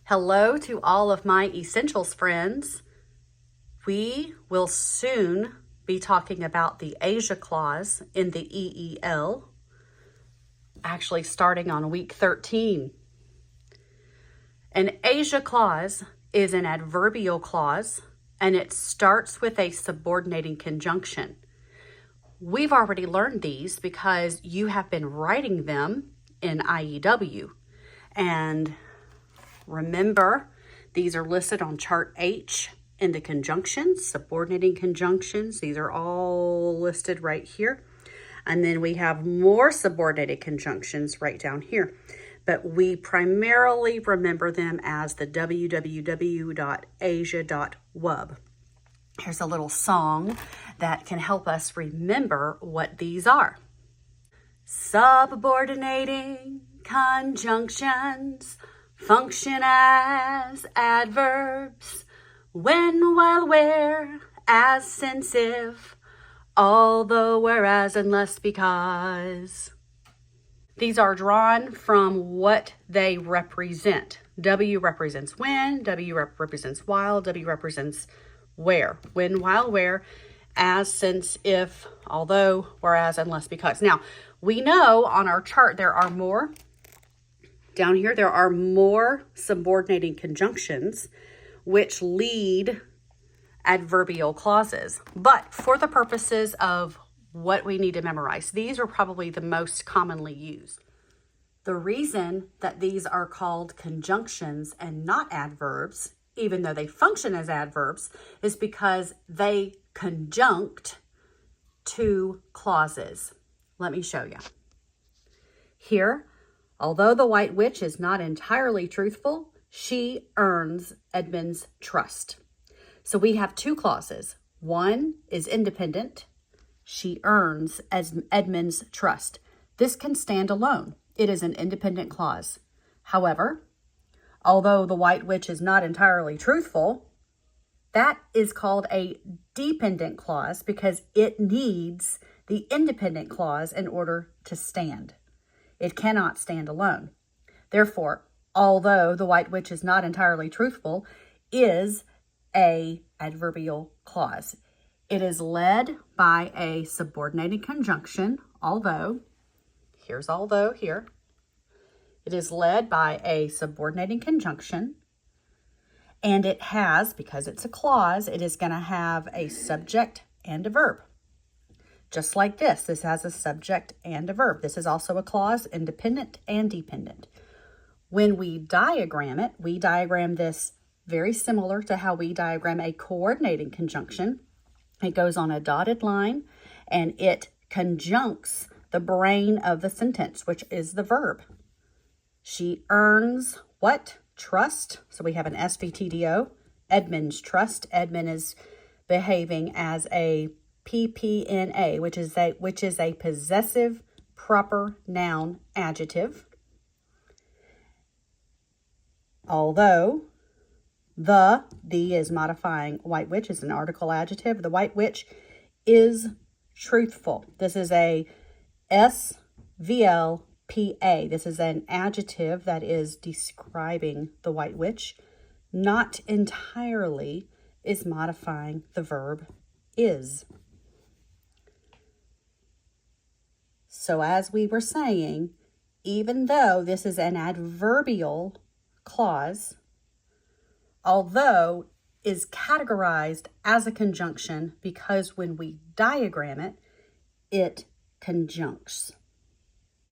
Hello to all of my Essentials friends. We will soon be talking about the Asia clause in the EEL, actually starting on week 13. An Asia clause is an adverbial clause, and it starts with a subordinating conjunction. We've already learned these because you have been writing them in IEW. And remember, these are listed on chart H in the conjunctions, subordinating conjunctions. These are all listed right here. And then we have more subordinated conjunctions right down here. But we primarily remember them as the www.asia.wub. Here's a little song that can help us remember what these are. Subordinating conjunctions function as adverbs when, while, where, as, since, if, although, whereas, unless, because. These are drawn from what they represent. W represents when, W represents while, W represents where. When, while, where, as, since, if, although, whereas, unless, because. Now, we know on our chart there are more. Down here, there are more subordinating conjunctions which lead adverbial clauses. But for the purposes of what we need to memorize, these are probably the most commonly used. The reason that these are called conjunctions and not adverbs, even though they function as adverbs, is because they conjunct two clauses. Let me show you. Here, although the White Witch is not entirely truthful, she earns Edmund's trust. So we have two clauses. One is independent. She earns Edmund's trust. This can stand alone. It is an independent clause. However, although the White Witch is not entirely truthful, that is called a dependent clause because it needs the independent clause in order to stand. It cannot stand alone. Therefore, although the White Witch is not entirely truthful, is a adverbial clause. It is led by a subordinating conjunction, although, here's although here. It is led by a subordinating conjunction, and it has, because it's a clause, it is going to have a subject and a verb. Just like this has a subject and a verb. This is also a clause, independent and dependent. When we diagram it, we diagram this very similar to how we diagram a coordinating conjunction. It goes on a dotted line and it conjuncts the brain of the sentence, which is the verb. She earns what? Trust. So we have an SVTDO, Edmund's trust. Edmund is behaving as a PPNA, which is a possessive proper noun adjective. Although the is modifying White Witch is an article adjective. The White Witch is truthful. This is a SVLPA. This is an adjective that is describing the White Witch. Not entirely is modifying the verb is. So as we were saying, even though this is an adverbial clause, although is categorized as a conjunction because when we diagram it, it conjuncts.